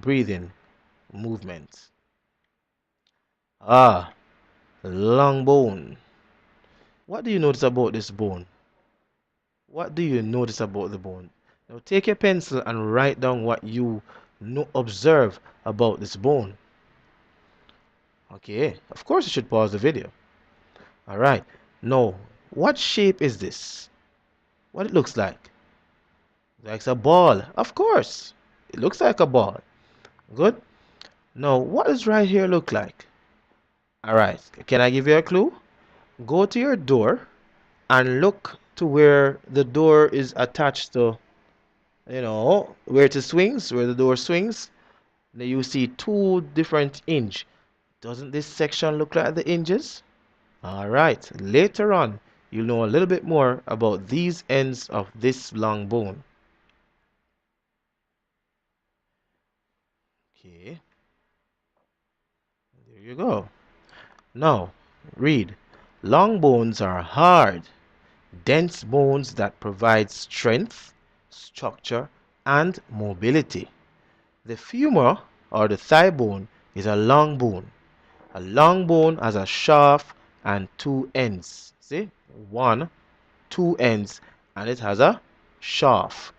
breathing movement. Ah, long bone. What do you notice about this bone? What do you notice about the bone? Now take your pencil and write down what you observe about this bone. Okay, of course you should pause the video. Alright, now what shape is this? What it looks like? Like a ball. Of course, it looks like a ball. Good. Now what does right here look like? Alright, can I give you a clue? Go to your door and look to where the door is attached to, where it swings, where the door swings. Then you see two different hinge. Doesn't this section look like the hinges? Alright, later on, you'll know a little bit more about these ends of this long bone. Okay, there you go. Now, read. Long bones are hard, dense bones that provide strength, structure, and mobility. The femur or the thigh bone is a long bone. A long bone has a shaft and two ends. See? One, two ends, and it has a shaft.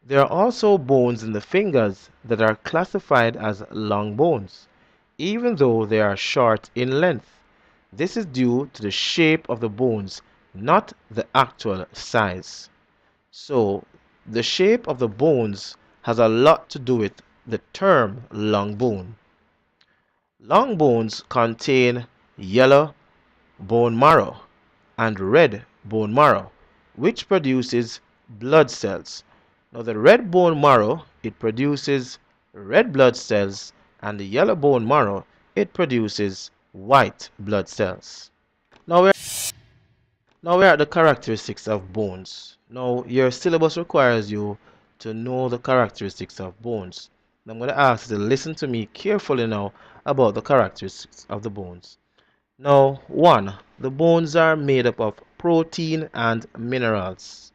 There are also bones in the fingers that are classified as long bones, even though they are short in length. This is due to the shape of the bones, not the actual size. So, the shape of the bones has a lot to do with the term long bone. Long bones contain yellow bone marrow and red bone marrow, which produces blood cells. Now the red bone marrow, it produces red blood cells, and the yellow bone marrow, it produces white blood cells. Now we're at the characteristics of bones. Now your syllabus requires you to know the characteristics of bones. I'm going to ask you to listen to me carefully now about the characteristics of the bones. Now, 1. The bones are made up of protein and minerals,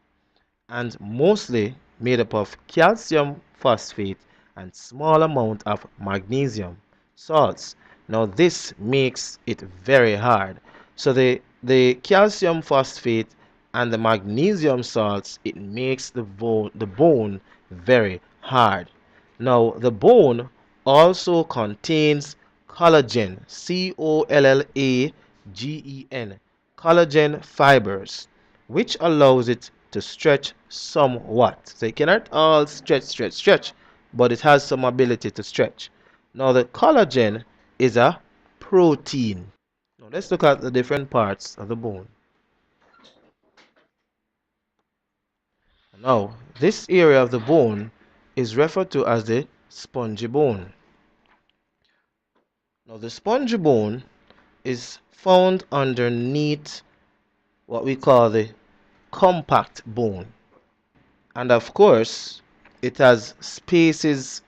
and mostly made up of calcium phosphate and small amount of magnesium salts. Now this makes it very hard. So the calcium phosphate and the magnesium salts, it makes the bone very hard. Now the bone also contains collagen, collagen, collagen fibers, which allows it to stretch somewhat. So it cannot all stretch, but it has some ability to stretch. Now the collagen is a protein. Now let's look at the different parts of the bone. Now this area of the bone is referred to as the spongy bone. Now the spongy bone is found underneath what we call the compact bone. And of course, it has spaces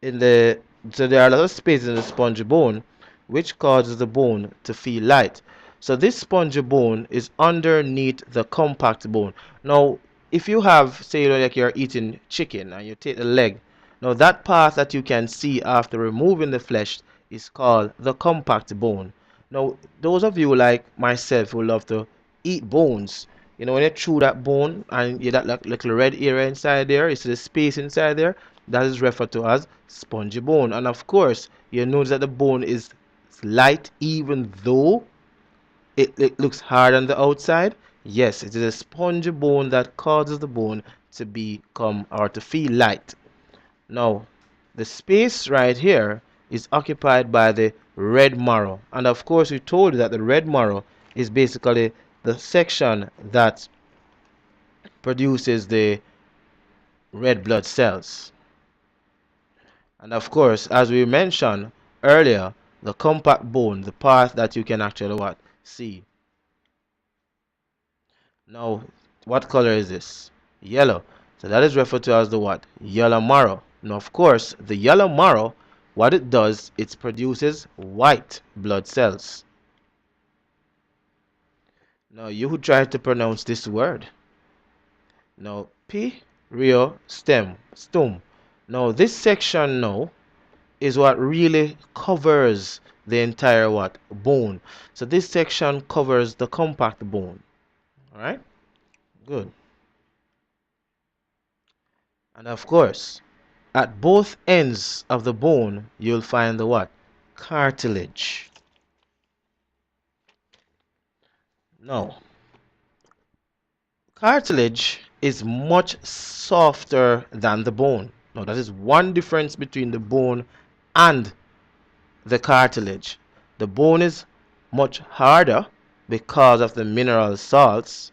in the so there are a lot of spaces in the spongy bone which causes the bone to feel light. So this spongy bone is underneath the compact bone. Now if you have, say, like you're eating chicken and you take the leg, now that part that you can see after removing the flesh is called the compact bone. Now those of you like myself who love to eat bones, when you chew that bone and you that like little red area inside there, you see the space inside there, that is referred to as spongy bone. And of course, you notice that the bone is light even though it looks hard on the outside. Yes, it is a spongy bone that causes the bone to become or to feel light. Now, the space right here is occupied by the red marrow. And of course, we told you that the red marrow is basically the section that produces the red blood cells. And of course, as we mentioned earlier, the compact bone, the part that you can actually what? See. Now, what color is this? Yellow. So that is referred to as the what? Yellow marrow. Now, of course, the yellow marrow, what it does, it produces white blood cells. Now, you who try to pronounce this word. Now, P, Rio, stem, stum. Now this section now is what really covers the entire what? Bone. So this section covers the compact bone. Alright? Good. And of course, at both ends of the bone, you'll find the what? Cartilage. Now, cartilage is much softer than the bone. Now, that is one difference between the bone and the cartilage. The bone is much harder because of the mineral salts,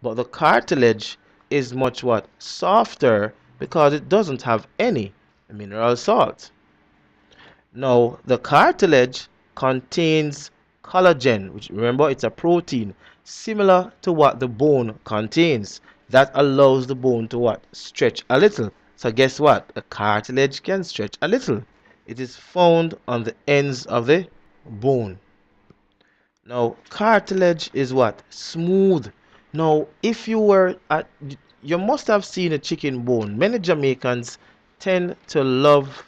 but the cartilage is much what? Softer because it doesn't have any mineral salt. Now, the cartilage contains collagen, which remember it's a protein similar to what the bone contains that allows the bone to what? Stretch a little. So guess what? The cartilage can stretch a little. It is found on the ends of the bone. Now, cartilage is what? Smooth. Now, if you were at, you must have seen a chicken bone. Many Jamaicans tend to love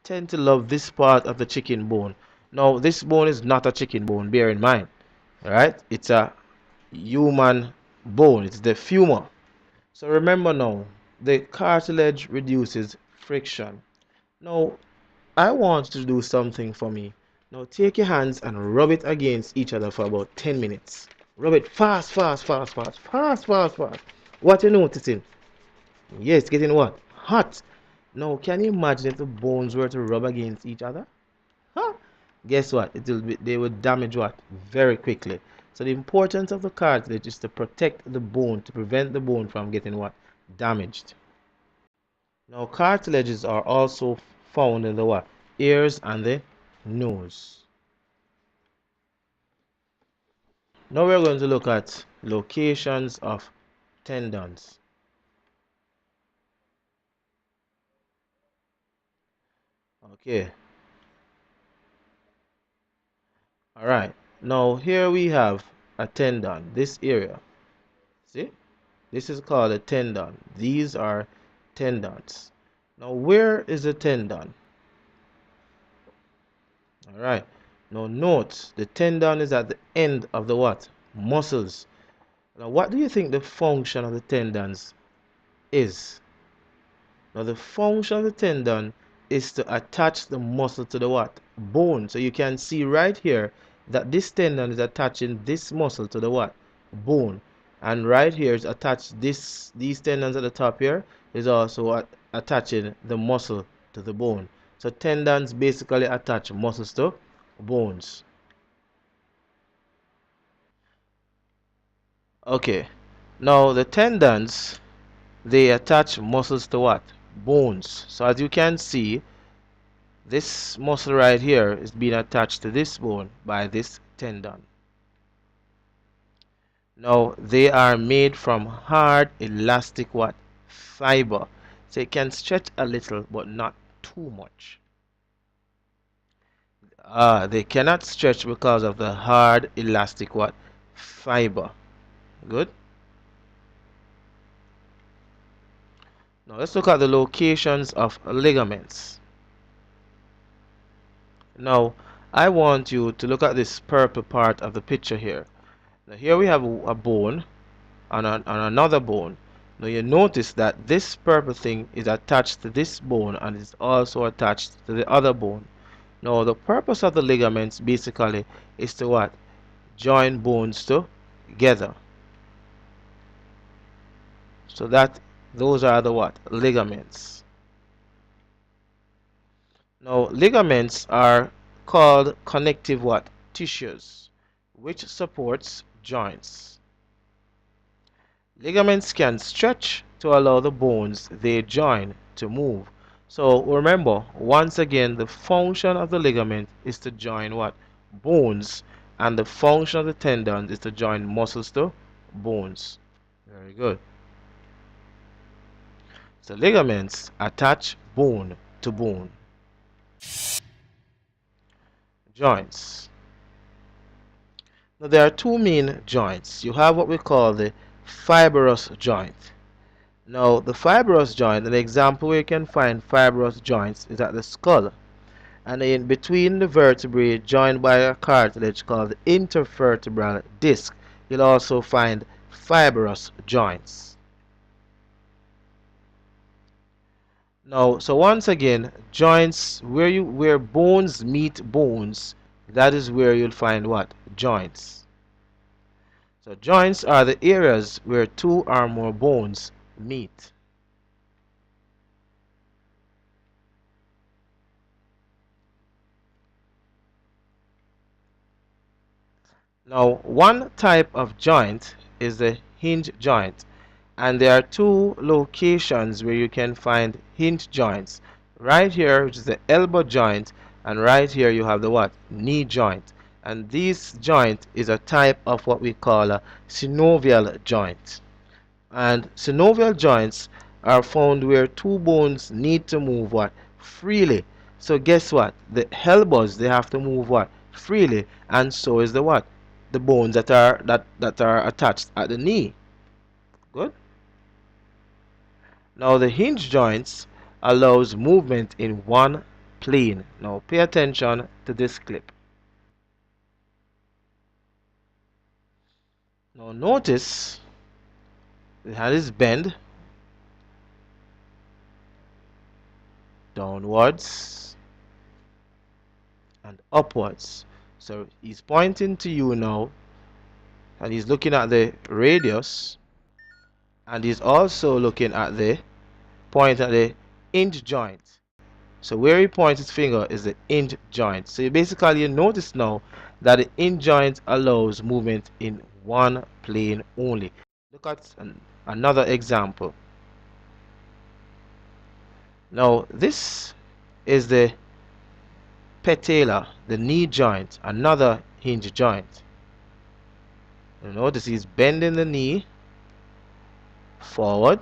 this part of the chicken bone. Now, this bone is not a chicken bone, bear in mind. Alright? It's a human bone. It's the femur. So remember now, the cartilage reduces friction. Now, I want you to do something for me. Now, take your hands and rub it against each other for about 10 minutes. Rub it fast, fast, fast, fast, fast, fast, fast. What you noticing? Yes, getting what? Hot. Now, can you imagine if the bones were to rub against each other? Huh? Guess what? They will damage what? Very quickly. So the importance of the cartilage is to protect the bone, to prevent the bone from getting what? Damaged. Now, cartilages are also found in the what? Ears and the nose. Now we're going to look at locations of tendons. Okay. All right. Now here we have a tendon, this area. See? This is called a tendon. These are tendons. Now where is the tendon? All right. Now note the tendon is at the end of the what? Muscles. Now what do you think the function of the tendons is? Now the function of the tendon is to attach the muscle to the what? Bone. So you can see right here that this tendon is attaching this muscle to the what? Bone. And right here is attached these tendons at the top here is also attaching the muscle to the bone. So tendons basically attach muscles to bones. Okay. Now the tendons, they attach muscles to what? Bones. So as you can see, this muscle right here is being attached to this bone by this tendon. Now they are made from hard elastic what? Fiber. So it can stretch a little but not too much. They cannot stretch because of the hard elastic what? Fiber. Good. Now let's look at the locations of ligaments. Now I want you to look at this purple part of the picture here. Now here we have a bone and another bone. Now you notice that this purple thing is attached to this bone and is also attached to the other bone. Now the purpose of the ligaments basically is to what? Join bones together. So that those are the what? Ligaments. Now ligaments are called connective what? Tissues, which supports joints. Ligaments can stretch to allow the bones they join to move. So remember, once again, the function of the ligament is to join what? Bones. And the function of the tendons is to join muscles to bones. Very good. So ligaments attach bone to bone. Joints. Now there are two main joints. You have what we call the fibrous joint. Now, the fibrous joint, an example where you can find fibrous joints is at the skull. And in between the vertebrae, joined by a cartilage called the intervertebral disc, you'll also find fibrous joints. Now, so once again, joints where bones meet bones, that is where you'll find what? Joints. So joints are the areas where two or more bones meet. Now, one type of joint is the hinge joint, and there are two locations where you can find hinge joints. Right here, which is the elbow joint, and right here you have the what? Knee joint. And this joint is a type of what we call a synovial joint. And synovial joints are found where two bones need to move what? Freely. So guess what? The elbows, they have to move what? Freely. And so is the what? The bones that are attached at the knee. Good. Now the hinge joints allows movement in one plane. Now pay attention to this clip. Now notice the hand is bent downwards and upwards. So he's pointing to you now, and he's looking at the radius, and he's also looking at the point at the hinge joint. So where he points his finger is the hinge joint. So you notice now that the hinge joint allows movement in one plane only. Look at another example. Now this is the patella, the knee joint, another hinge joint. You notice he's bending the knee forward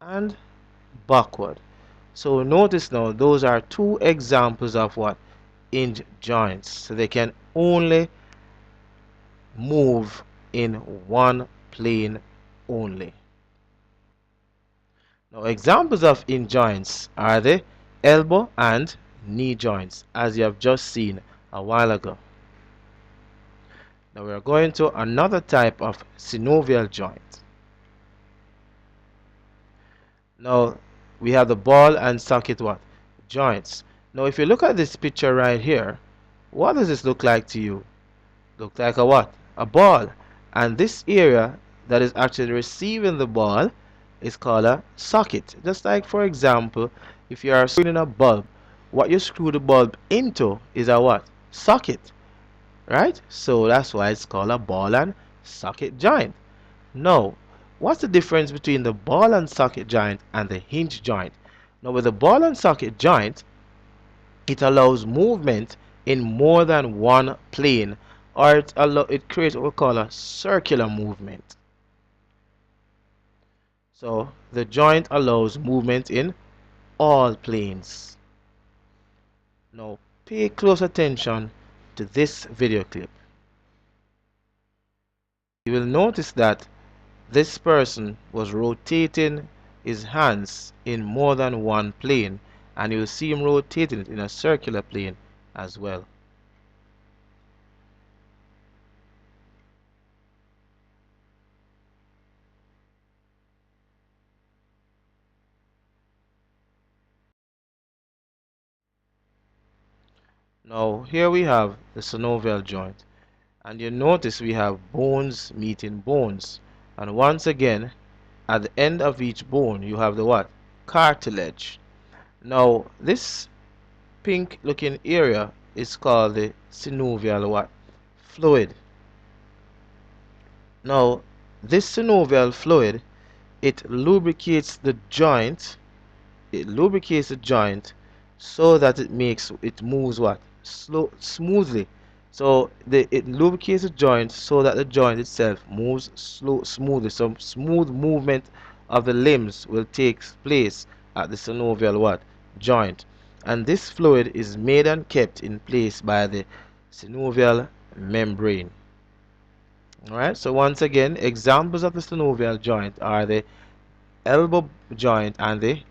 and backward. So notice now those are two examples of what? Hinge joints. So they can only move in one plane only. Now examples of hinge joints are the elbow and knee joints, as you have just seen a while ago. Now we are going to another type of synovial joint. Now we have the ball and socket what? Joints. Now if you look at this picture right here, what does this look like to you? Look like a what? A ball. And this area that is actually receiving the ball is called a socket. Just like, for example, if you are screwing in a bulb, what you screw the bulb into is a what? Socket. Right? So that's why it's called a ball and socket joint. Now, what's the difference between the ball and socket joint and the hinge joint? Now, with the ball and socket joint, it allows movement in more than one plane, or it creates what we call a circular movement. So the joint allows movement in all planes. Now pay close attention to this video clip. You will notice that this person was rotating his hands in more than one plane, and you will see him rotating it in a circular plane as well. Now here we have the synovial joint, and you notice we have bones meeting bones, and once again at the end of each bone you have the what? Cartilage. Now this pink looking area is called the synovial what? Fluid. Now this synovial fluid, it lubricates the joint, so that it moves what? Smoothly. So it lubricates the joint so that the joint itself moves smoothly. So smooth movement of the limbs will take place at the synovial what? Joint. And this fluid is made and kept in place by the synovial membrane. Alright, so once again, examples of the synovial joint are the elbow joint and the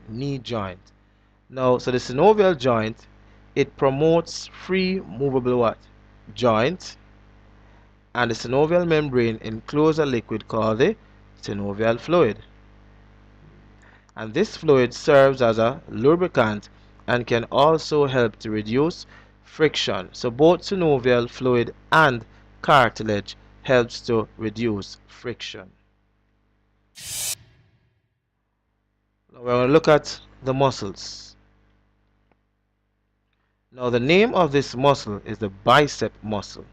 knee joint. Now, so the synovial joint, it promotes free movable what? Joint, and the synovial membrane encloses a liquid called the synovial fluid. And this fluid serves as a lubricant and can also help to reduce friction. So both synovial fluid and cartilage helps to reduce friction. Now we're going to look at the muscles. Now the name of this muscle is the bicep muscle.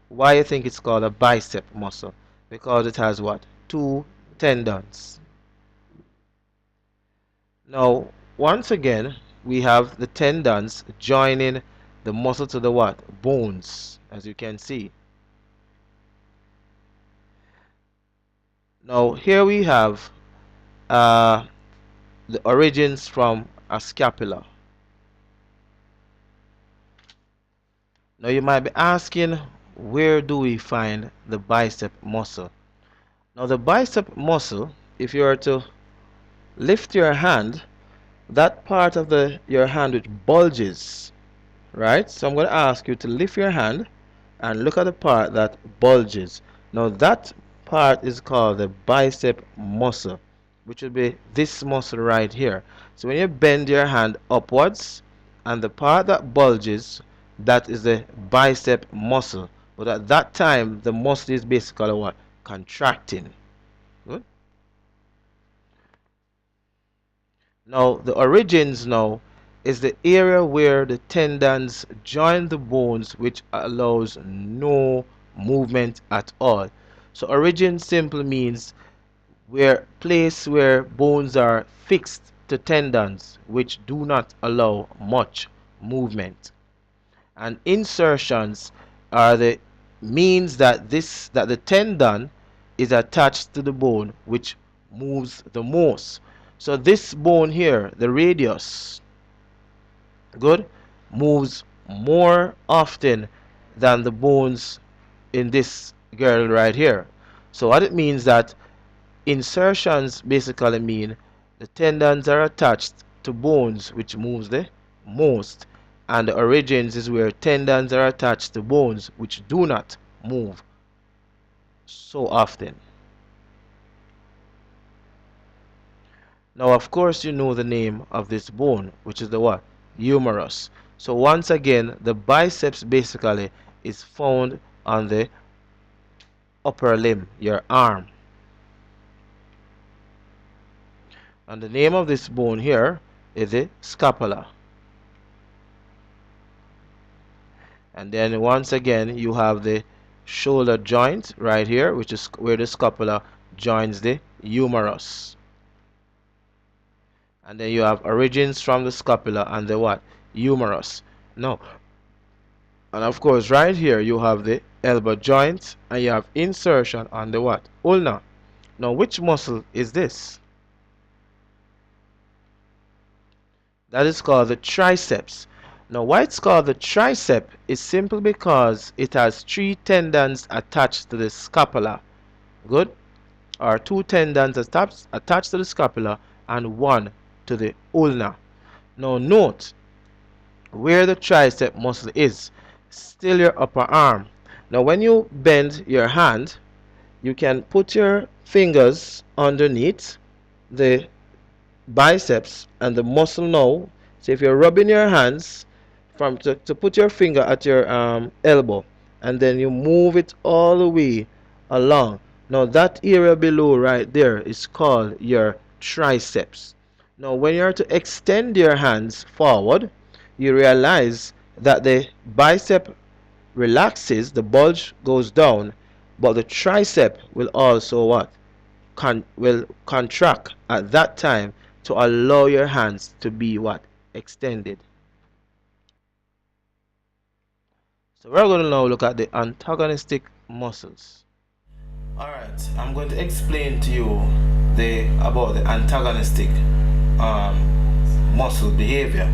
Why you think it's called a bicep muscle? Because it has what? Two tendons. Now once again we have the tendons joining the muscle to the what? Bones, as you can see. Now here we have the origins from a scapula. Now you might be asking, where do we find the bicep muscle? Now the bicep muscle, if you were to lift your hand, that part of your hand which bulges, right? So I'm going to ask you to lift your hand and look at the part that bulges. Now that part is called the bicep muscle, which will be this muscle right here. So when you bend your hand upwards and the part that bulges, that is the bicep muscle. But at that time the muscle is basically what? Contracting. Good. Now the origins now is the area where the tendons join the bones, which allows no movement at all. So origin simply means where place where bones are fixed to tendons, which do not allow much movement. And insertions are the means that the tendon is attached to the bone which moves the most. So this bone here, the radius, good, moves more often than the bones in this girl right here. So what it means that insertions basically mean the tendons are attached to bones which moves the most, and the origins is where tendons are attached to bones which do not move so often. Now of course you know the name of this bone, which is the what? Humerus. So once again the biceps basically is found on the upper limb, your arm. And the name of this bone here is the scapula. And then once again you have the shoulder joint right here, which is where the scapula joins the humerus. And then you have origins from the scapula and the what? Humerus. Now, and of course right here you have the elbow joint and you have insertion on the what? Ulna. Now which muscle is this? That is called the triceps. Now why it's called the tricep is simply because it has three tendons attached to the scapula. Good? Or two tendons attached to the scapula and one to the ulna. Now note where the tricep muscle is. Still your upper arm. Now when you bend your hand, you can put your fingers underneath the biceps and the muscle now. So if you're rubbing your hands to put your finger at your elbow and then you move it all the way along. Now that area below right there is called your triceps. Now when you're to extend your hands forward, you realize that the bicep relaxes, the bulge goes down, but the tricep will also what? Will contract at that time to allow your hands to be what? Extended. So we're going to now look at the antagonistic muscles. Alright, I'm going to explain to you about the antagonistic muscle behavior.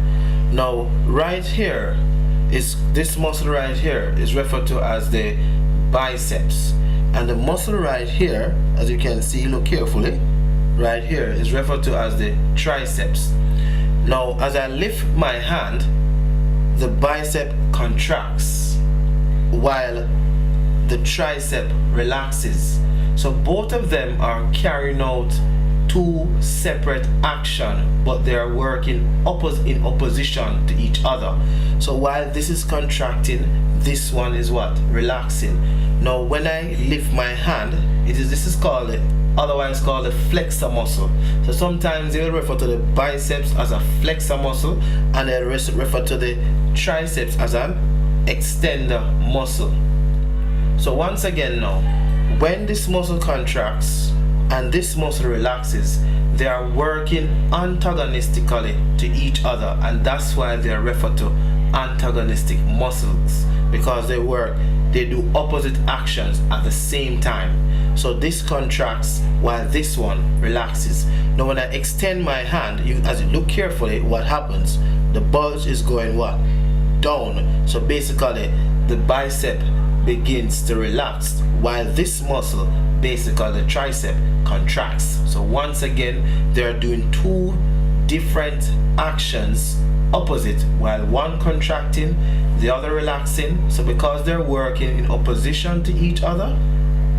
Now right here is this muscle right here is referred to as the biceps. And the muscle right here, as you can see, look carefully, right here is referred to as the triceps. Now as I lift my hand, the bicep contracts while the tricep relaxes. So both of them are carrying out two separate actions, but they are working in opposition to each other. So while this is contracting, this one is what? Relaxing. Now when I lift my hand, this is called otherwise called the flexor muscle. So sometimes they will refer to the biceps as a flexor muscle, and they refer to the triceps as an extender muscle. So once again now, when this muscle contracts and this muscle relaxes, they are working antagonistically to each other, and that's why they are referred to antagonistic muscles, because they do opposite actions at the same time. So this contracts while this one relaxes. Now when I extend my hand, as you look carefully, what happens? The bulge is going what? Down. So basically the bicep begins to relax while this muscle, basically the tricep, contracts. So once again, they're doing two different actions opposite, while one contracting, the other relaxing. So because they're working in opposition to each other,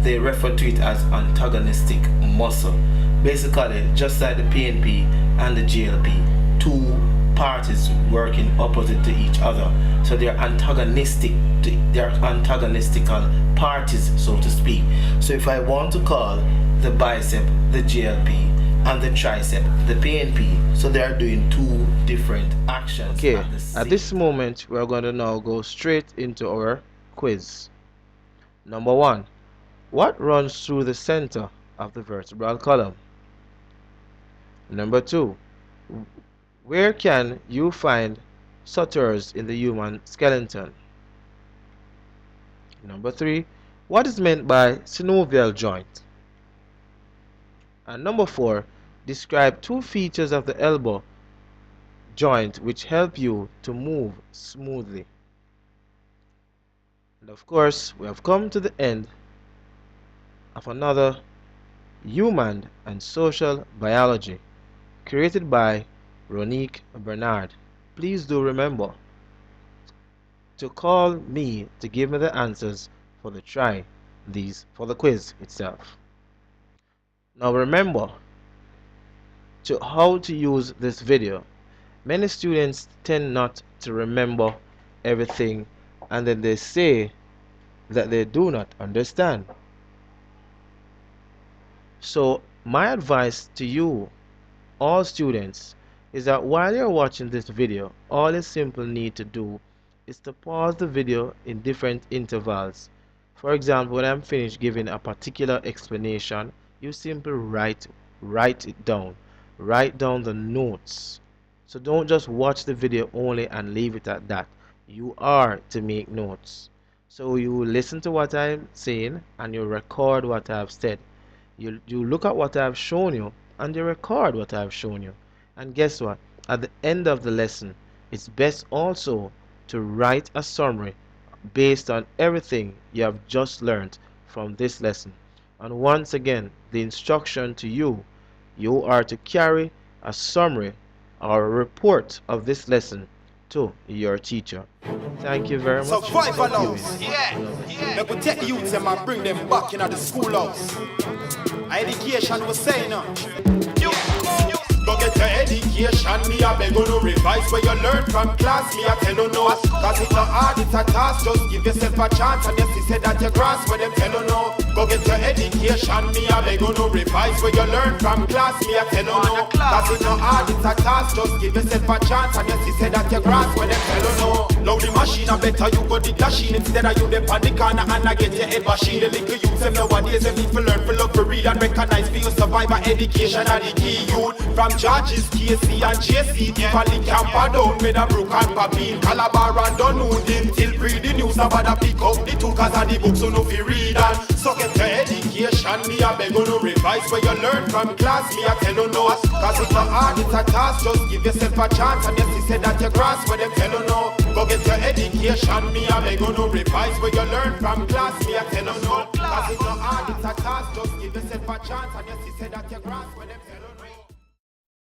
they refer to it as antagonistic muscle. Basically just like the PNP and the GLP, two parties working opposite to each other. So they're antagonistical parties, so to speak. So if I want to call the bicep the GLP and the tricep the PNP, so they are doing two different actions. Okay, at this moment we're going to now go straight into our quiz. Number 1, what runs through the center of the vertebral column? Number 2, where can you find sutures in the human skeleton? Number 3, what is meant by synovial joint? And number 4, describe two features of the elbow joint which help you to move smoothly. And of course, we have come to the end of another Human and Social Biology, created by Ronique Bernard. Please do remember to call me to give me the answers for the quiz itself. Now remember how to use this video. Many students tend not to remember everything, and then they say that they do not understand. So my advice to you, all students, is that while you're watching this video, all you simply need to do is to pause the video in different intervals. For example, when I'm finished giving a particular explanation, you simply write it down. Write down the notes. So don't just watch the video only and leave it at that. You are to make notes. So you listen to what I'm saying and you record what I've said. You look at what I've shown you and you record what I've shown you. And guess what? At the end of the lesson, it's best also to write a summary based on everything you have just learned from this lesson. And once again, the instruction to you are to carry a summary or a report of this lesson to your teacher. Thank you very much. They could take the youths and bring them back into the schoolhouse. Education was saying go get your education, me a beg you no revise where you learn from class, me a tell you no. Cause it's not hard, it's a task, just give yourself a chance and yes, say that you grasp where them tell you no. Go get your education, me a beg you no revise where you learn from class, me a tell you no. Cause it's not hard, it's a task, just give yourself a chance and yes, say that you grasp where them tell you no. Now the machine a better, you go the machine instead of you dep on the corner and I get your head machine. The little youths them nowadays, them need to learn, to love, to read and recognize for your survivor education and the key youth. From George's, KC and JC, Valley Campadon, Meadowbrook and Papine, Calabar and Dunwoodin, till read the news about the pick up the two cause of the books so no fi read and so get your education, me a beg you no revise where you learn from class, me a tell you no, cause it's not hard, it's a task, just give yourself a chance. And yes, he said that you grasp when them tell you no. Go get your education, me I beg you no. Revise what you learn from class, me I tell you no. Cause it's not hard, it's a task, just give yourself a chance. And yes, he said that you grasp when them tell you no.